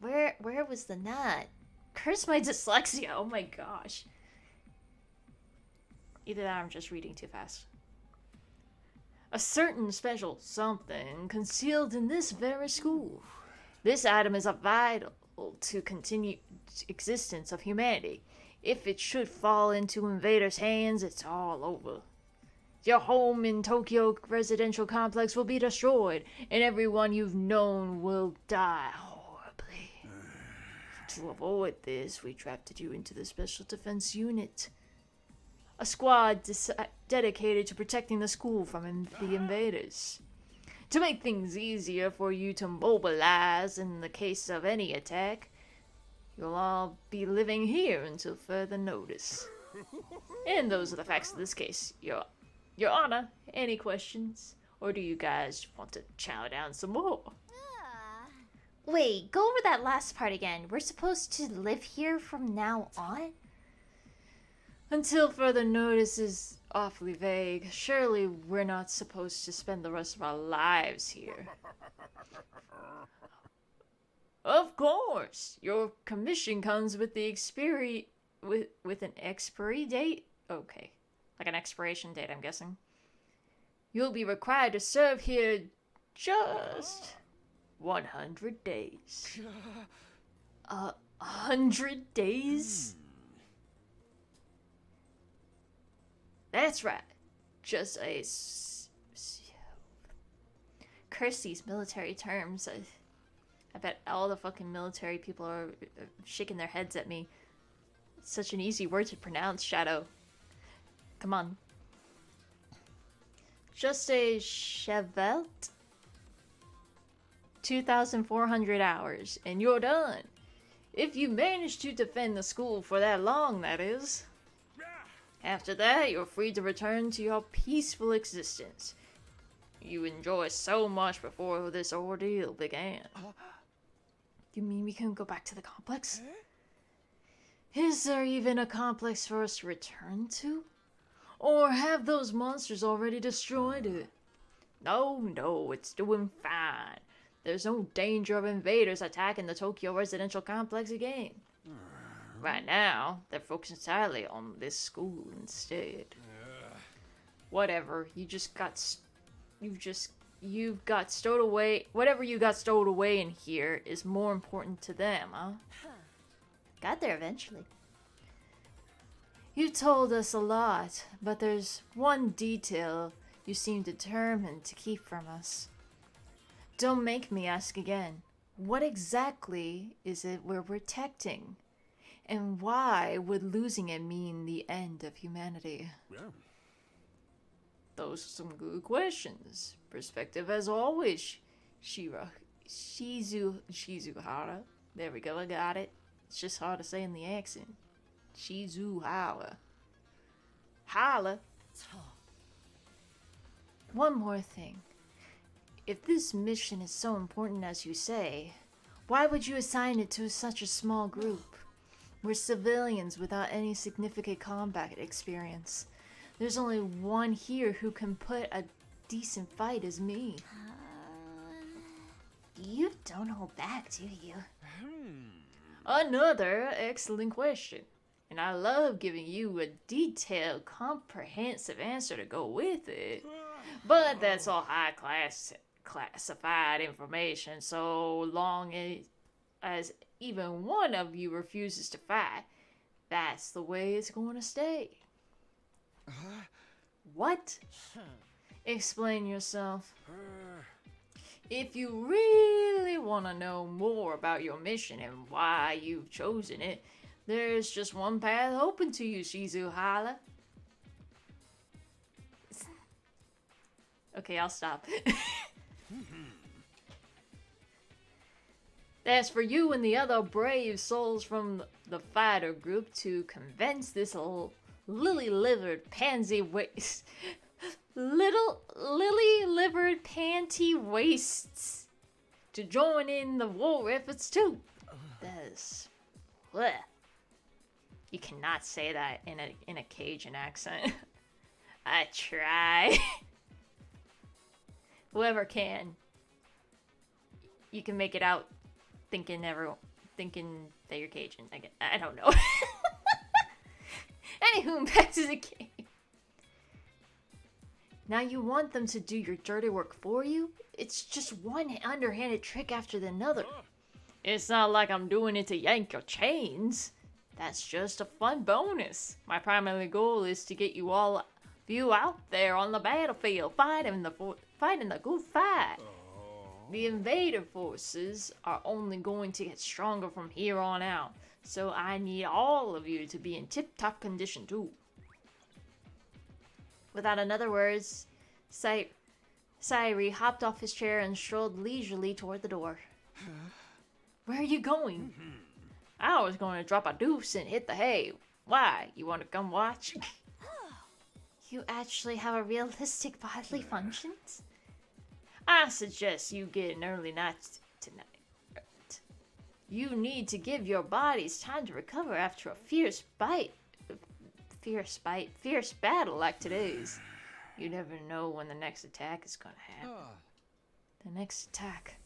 A: Where was the knot? Curse my dyslexia, oh my gosh. Either that or I'm just reading too fast. A certain special something concealed in this very school. This item is vital to continued existence of humanity. If it should fall into invaders' hands, it's all over. Your home in Tokyo residential complex will be destroyed, and everyone you've known will die horribly. To avoid this, we drafted you into the Special Defense Unit. A squad dedicated to protecting the school from the invaders. To make things easier for you to mobilize in the case of any attack, you'll all be living here until further notice. And those are the facts of this case, Your Honor. Any questions? Or do you guys want to chow down some more? Wait, go over that last part again. We're supposed to live here from now on? Until further notice is awfully vague. Surely we're not supposed to spend the rest of our lives here. Of course! Your commission comes with the with an expiry date? Okay. Like an expiration date, I'm guessing. You'll be required to serve here just 100 days. 100 days? That's right. Just a... Curse these military terms. I bet all the fucking military people are shaking their heads at me. It's such an easy word to pronounce, Shadow. Come on. Just a chevette? 2,400 hours, and you're done. If you manage to defend the school for that long, that is. After that, you're free to return to your peaceful existence. You enjoyed so much before this ordeal began. You mean we can go back to the complex? Is there even a complex for us to return to? Or have those monsters already destroyed it? No, it's doing fine. There's no danger of invaders attacking the Tokyo residential complex again. Right now, they're focused entirely on this school instead. Whatever, you've got stowed away. Whatever you got stowed away in here is more important to them, huh? Got there eventually. You told us a lot, but there's one detail you seem determined to keep from us. Don't make me ask again. What exactly is it we're protecting? And why would losing it mean the end of humanity?
B: Yeah.
A: Those are some good questions. Perspective as always, Shizuhara. There we go, I got it. It's just hard to say in the accent. Shizuhara. Holla. One more thing. If this mission is so important as you say, why would you assign it to such a small group? We're civilians without any significant combat experience. There's only one here who can put a decent fight as me.
C: You don't hold back, do you?
A: Another excellent question. And I love giving you a detailed, comprehensive answer to go with it. But that's all classified information, so long as even one of you refuses to fight, that's the way it's going to stay. What? Explain yourself. If you really want to know more about your mission and why you've chosen it, there's just one path open to you, Shizuhara. Okay, I'll stop. That's for you and the other brave souls from the fighter group to convince this little lily-livered pansy waste. Little lily-livered panty wastes to join in the war efforts too. That's... bleh. You cannot say that in a Cajun accent. I try. Whoever can. You can make it out thinking that you're Cajun. I don't know. Anywho, back to the game. Now you want them to do your dirty work for you? It's just one underhanded trick after another. It's not like I'm doing it to yank your chains. That's just a fun bonus. My primary goal is to get you all out there on the battlefield fighting the good fight. The invader forces are only going to get stronger from here on out, so I need all of you to be in tip-top condition too. Without another words, Sairi hopped off his chair and strolled leisurely toward the door. Where are you going? I was going to drop a deuce and hit the hay. Why? You want to come watch? You actually have a realistic bodily functions? I suggest you get an early night tonight. You need to give your bodies time to recover after a fierce battle like today's. You never know when the next attack is gonna happen. The next attack.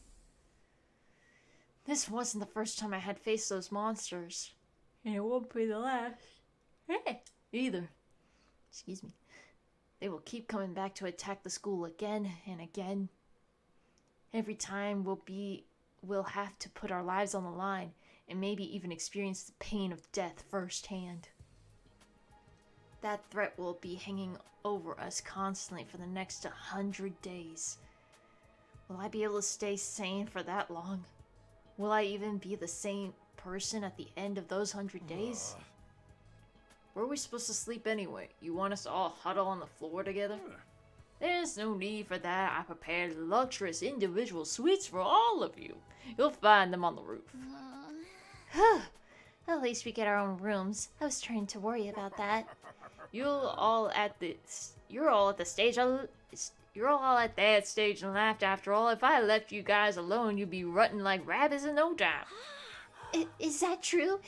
A: This wasn't the first time I had faced those monsters. And it won't be the last. Either. Excuse me. They will keep coming back to attack the school again and again. Every time we'll have to put our lives on the line and maybe even experience the pain of death firsthand. That threat will be hanging over us constantly for the next 100 days. Will I be able to stay sane for that long? Will I even be the same person at the end of those 100 days? Where are we supposed to sleep anyway? You want us to all huddle on the floor together? There's no need for that. I prepared luxurious individual suites for all of you. You'll find them on the roof.
C: At least we get our own rooms. I was trying to worry about that.
A: You're all at that stage in life. After all, if I left you guys alone, you'd be rutting like rabbits in no time.
C: Is that true?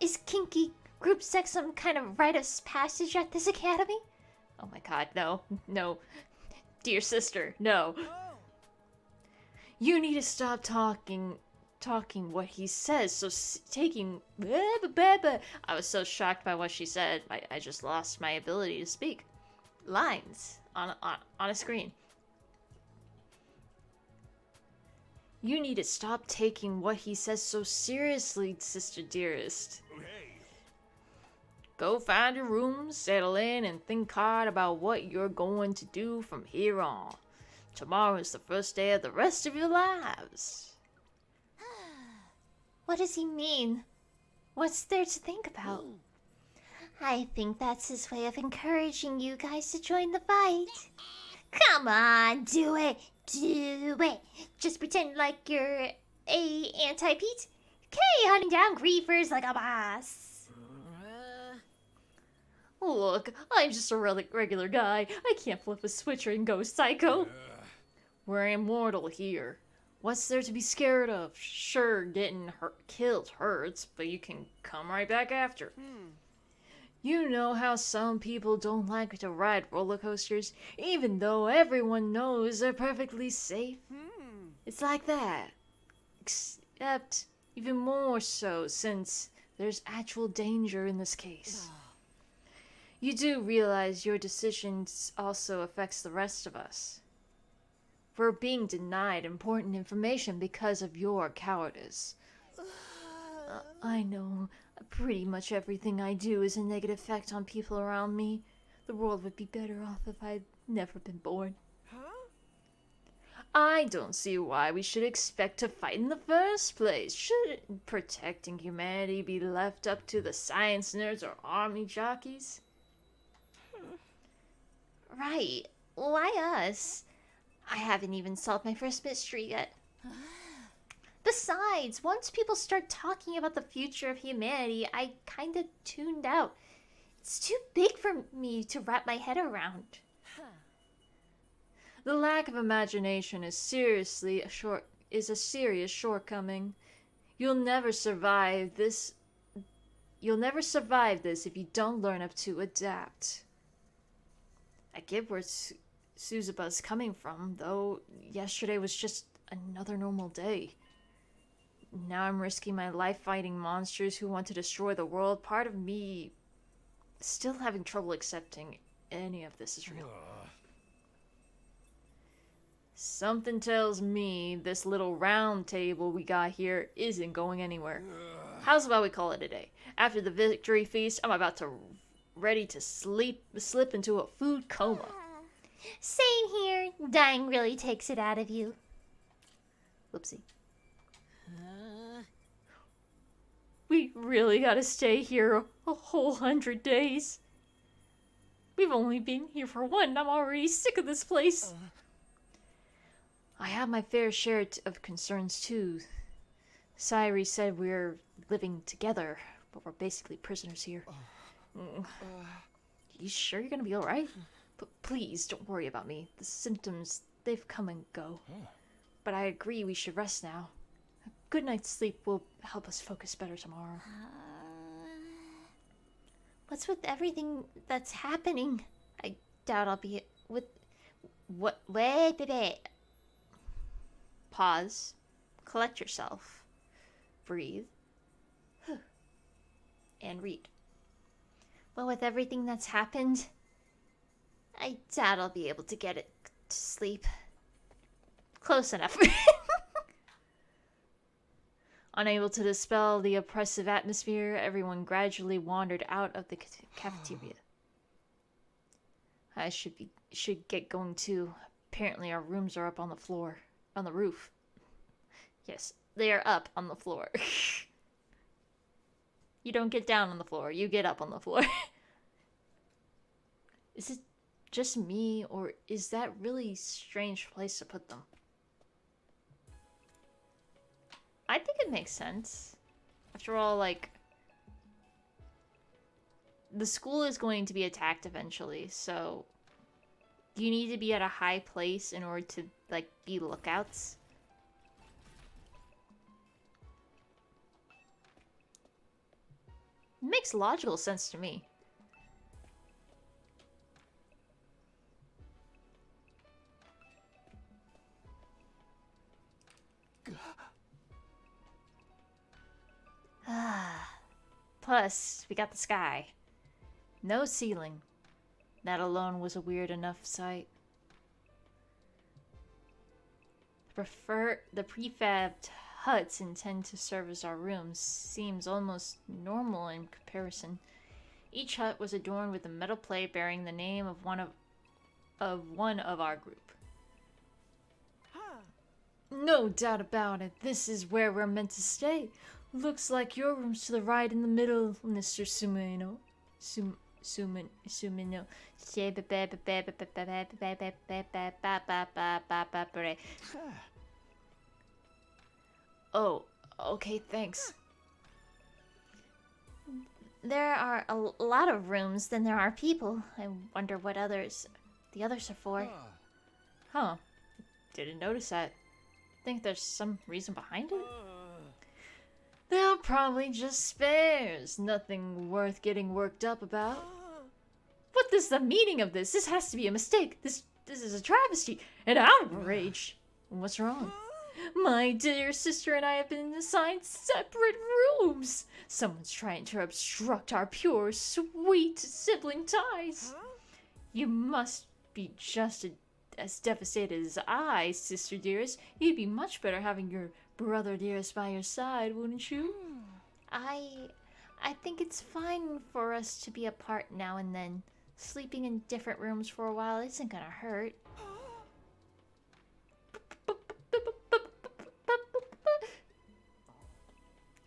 C: Is kinky group sex some kind of rite of passage at this academy?
A: Oh my god, no. Dear sister, no. You need to stop talking talking what he says, so taking... I was so shocked by what she said, I just lost my ability to speak. Lines on a screen. You need to stop taking what he says so seriously, sister dearest.
B: Hey,
A: Go find your room, settle in, and think hard about what you're going to do from here on. Tomorrow is the first day of the rest of your lives. What does he mean? What's there to think about?
C: I think that's his way of encouraging you guys to join the fight. Come on, do it. Do it. Just pretend like you're a anti-Pete. Okay, hunting down griefers like a boss.
A: Look, I'm just a regular guy. I can't flip a switch and go psycho. We're immortal here. What's there to be scared of? Sure, getting killed hurts, but you can come right back after. You know how some people don't like to ride roller coasters, even though everyone knows they're perfectly safe? It's like that. Except even more so since there's actual danger in this case. You do realize your decisions also affects the rest of us. We're being denied important information because of your cowardice. I know. Pretty much everything I do is a negative effect on people around me. The world would be better off if I'd never been born. I don't see why we should expect to fight in the first place. Shouldn't protecting humanity be left up to the science nerds or army jockeys?
C: Right. Why us? I haven't even solved my first mystery yet. Besides, once people start talking about the future of humanity, I kinda tuned out. It's too big for me to wrap my head around.
A: The lack of imagination is a serious shortcoming. You'll never survive this if you don't learn up to adapt. I get where Suzuba's coming from, though yesterday was just another normal day. Now I'm risking my life fighting monsters who want to destroy the world. Part of me is still having trouble accepting any of this is real. Something tells me this little round table we got here isn't going anywhere. How's about we call it a day? After the victory feast, I'm about to ready to slip into a food coma.
C: Same here. Dying really takes it out of you.
A: Whoopsie. We really gotta stay here a whole 100 days. We've only been here for one. I'm already sick of this place. I have my fair share of concerns too. Sairi said we're living together, but we're basically prisoners here. You sure you're gonna be alright? But please don't worry about me. The symptoms, they've come and go. But I agree we should rest now. A good night's sleep will help us focus better tomorrow.
C: What's with everything that's happening? I doubt I'll be with... What? Wait.
A: Pause. Collect yourself. Breathe. And read.
C: Well, with everything that's happened, I doubt I'll be able to get it to sleep.
A: Close enough. Unable to dispel the oppressive atmosphere, everyone gradually wandered out of the cafeteria. I should get going too. Apparently our rooms are up on the roof. Yes, they are up on the floor. You don't get down on the floor, you get up on the floor. Is it just me, or is that really strange place to put them? I think it makes sense. After all, like, the school is going to be attacked eventually, so you need to be at a high place in order to, like, be lookouts. It makes logical sense to me. Plus, we got the sky. No ceiling. That alone was a weird enough sight. The prefabbed huts intend to serve as our rooms seems almost normal in comparison. Each hut was adorned with a metal plate bearing the name of one of our group. No doubt about it. This is where we're meant to stay. Looks like your room's to the right in the middle, Mr. Sumino. Sumino. Oh, okay, thanks. There are a lot of rooms than there are people. I wonder what the others are for. Huh. Didn't notice that. Think there's some reason behind it? They're probably just spares. Nothing worth getting worked up about. What is the meaning of this? This has to be a mistake. This is a travesty. An outrage. What's wrong? My dear sister and I have been assigned separate rooms. Someone's trying to obstruct our pure, sweet sibling ties. You must be just as devastated as I, sister dearest. You'd be much better having your brother dearest by your side, wouldn't you? I think it's fine for us to be apart now and then. Sleeping in different rooms for a while isn't gonna hurt.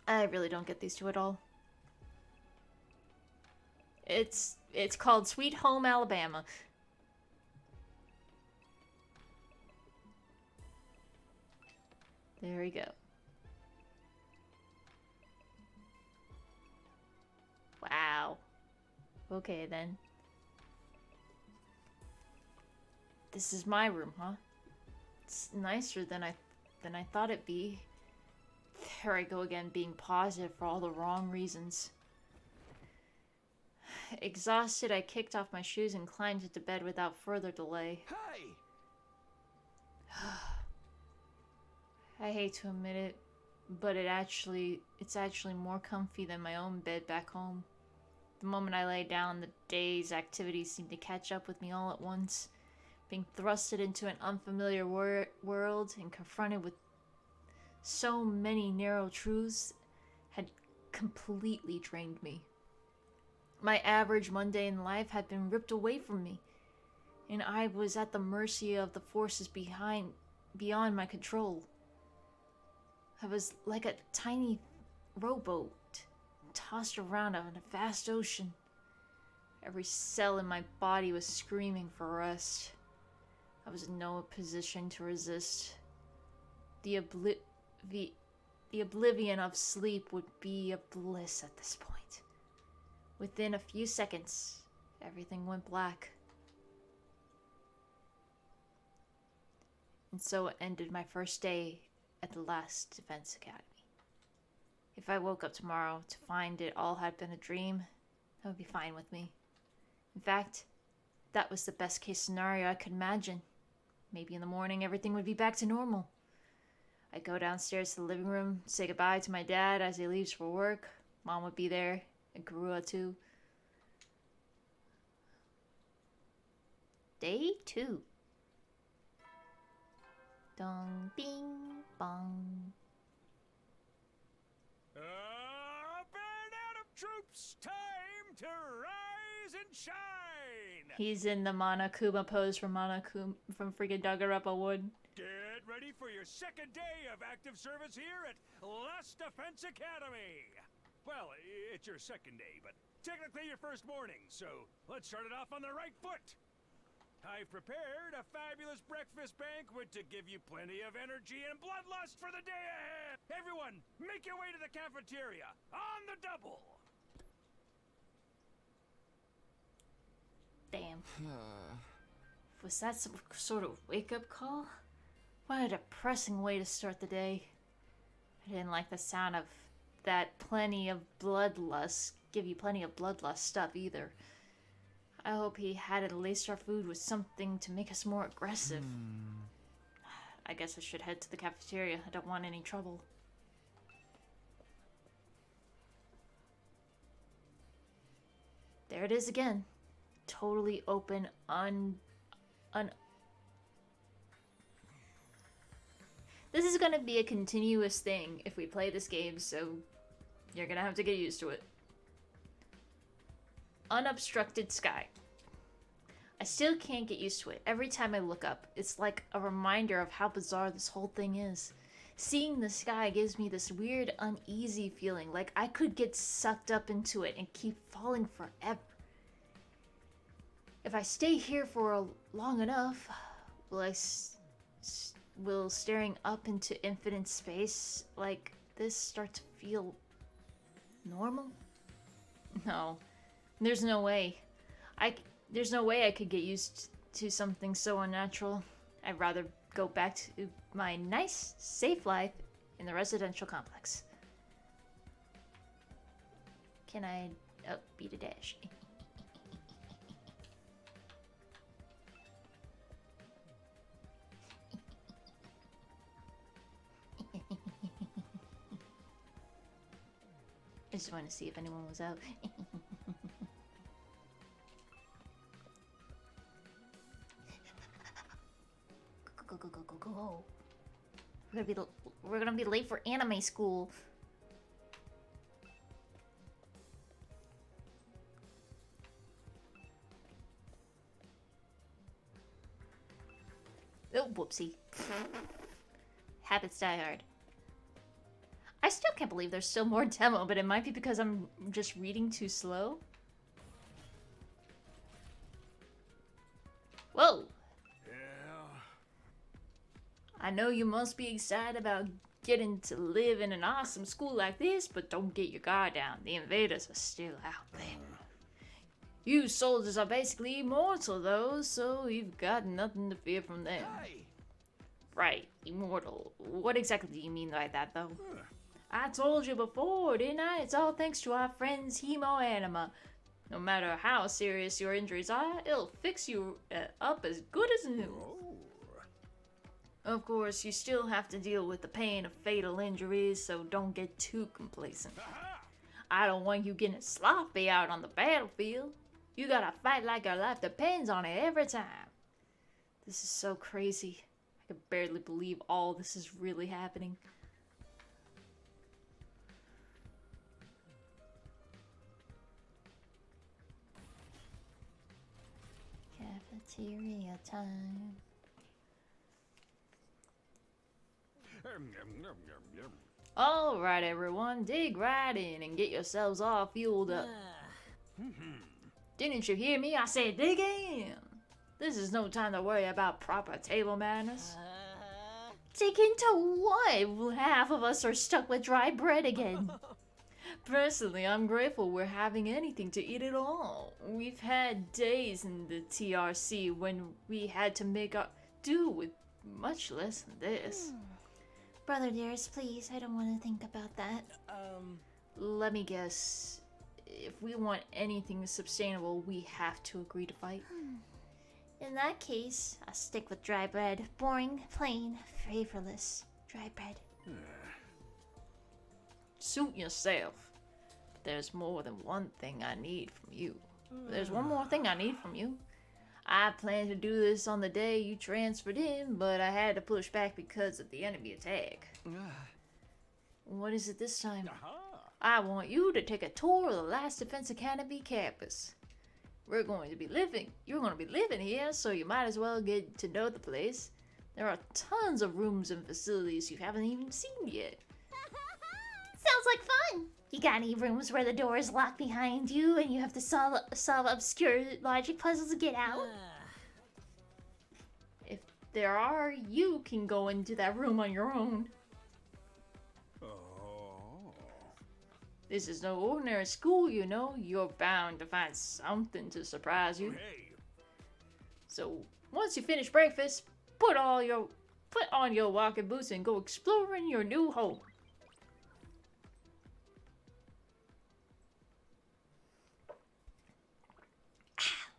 A: I really don't get these two at all. It's called Sweet Home Alabama. There we go. Wow. Okay then. This is my room, huh? It's nicer than I thought it'd be. There I go again, being positive for all the wrong reasons. Exhausted, I kicked off my shoes and climbed into bed without further delay.
E: Hey!
A: I hate to admit it, but it's actually more comfy than my own bed back home. The moment I lay down, the day's activities seemed to catch up with me all at once. Being thrusted into an unfamiliar world and confronted with so many narrow truths had completely drained me. My average mundane life had been ripped away from me, and I was at the mercy of the forces beyond my control. I was like a tiny rowboat, tossed around on a vast ocean. Every cell in my body was screaming for rest. I was in no position to resist. The oblivion of sleep would be a bliss at this point. Within a few seconds, everything went black. And so ended my first day at the last Defense Academy. If I woke up tomorrow to find it all had been a dream, that would be fine with me. In fact, that was the best case scenario I could imagine. Maybe in the morning everything would be back to normal. I'd go downstairs to the living room, say goodbye to my dad as he leaves for work. Mom would be there, and Karua too. Day 2. Dong bing bong.
B: Burn out of troops! Time to rise and shine!
A: He's in the Monokuma pose from freaking Danganronpa Wood.
B: Get ready for your second day of active service here at Last Defense Academy! Well, it's your second day, but technically your first morning, so let's start it off on the right foot! I've prepared a fabulous breakfast banquet to give you plenty of energy and bloodlust for the day ahead! Everyone, make your way to the cafeteria, on the double!
A: Damn. Was that some sort of wake-up call? What a depressing way to start the day. I didn't like the sound of that give you plenty of bloodlust stuff either. I hope he hadn't laced our food with something to make us more aggressive. I guess I should head to the cafeteria. I don't want any trouble. There it is again. Totally open, This is gonna be a continuous thing if we play this game, so you're gonna have to get used to it. Unobstructed sky. I still can't get used to it. Every time I look up, it's like a reminder of how bizarre this whole thing is. Seeing the sky gives me this weird, uneasy feeling, like I could get sucked up into it and keep falling forever. If I stay here for long enough, will staring up into infinite space like this start to feel normal? No, there's no way. There's no way I could get used to something so unnatural. I'd rather go back to my nice, safe life in the residential complex. Can I beat a dash? I just wanted to see if anyone was out. Go. We're gonna be late for anime school. Oh, whoopsie. Habits die hard. I still can't believe there's still more demo, but it might be because I'm just reading too slow. Whoa! I know you must be excited about getting to live in an awesome school like this, but don't get your guard down. The invaders are still out there. You soldiers are basically immortal, though, so you've got nothing to fear from them.
B: Hey!
A: Right, immortal. What exactly do you mean by that, though? I told you before, didn't I? It's all thanks to our friends Hemo Anima. No matter how serious your injuries are, it'll fix you up as good as new. Of course, you still have to deal with the pain of fatal injuries, so don't get too complacent. I don't want you getting sloppy out on the battlefield. You gotta fight like your life depends on it every time. This is so crazy. I can barely believe all this is really happening. Cafeteria time. Alright everyone, dig right in and get yourselves all fueled up. Didn't you hear me? I said dig in! This is no time to worry about proper table manners. Dig into what? Half of us are stuck with dry bread again. Personally, I'm grateful we're having anything to eat at all. We've had days in the TRC when we had to make do with much less than this.
C: Brother dearest, please, I don't want to think about that.
A: Let me guess. If we want anything sustainable, we have to agree to fight.
C: In that case, I'll stick with dry bread. Boring, plain, flavorless. Dry bread.
A: Suit yourself. But there's more than one thing I need from you. There's one more thing I need from you. I planned to do this on the day you transferred in, but I had to push back because of the enemy attack. What is it this time? I want you to take a tour of the Last Defense Academy campus. You're going to be living here, so you might as well get to know the place. There are tons of rooms and facilities you haven't even seen yet.
C: Sounds like fun! You got any rooms where the door is locked behind you and you have to solve obscure logic puzzles to get out?
A: If there are, you can go into that room on your own. This is no ordinary school, you know. You're bound to find something to surprise you. So, once you finish breakfast, put on your walking boots and go exploring your new home.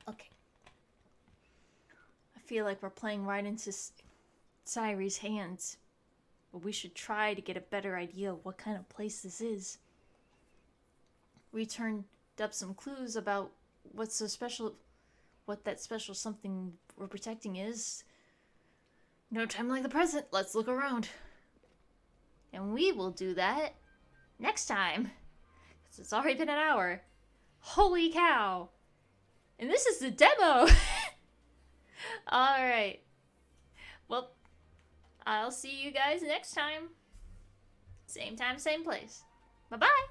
C: Okay.
A: I feel like we're playing right into Sairi's hands. But we should try to get a better idea of what kind of place this is. We turned up some clues about what's so special, what that special something we're protecting is. No time like the present. Let's look around. And we will do that next time. 'Cause it's already been an hour. Holy cow. And this is the demo. Alright. Well, I'll see you guys next time. Same time, same place. Bye-bye.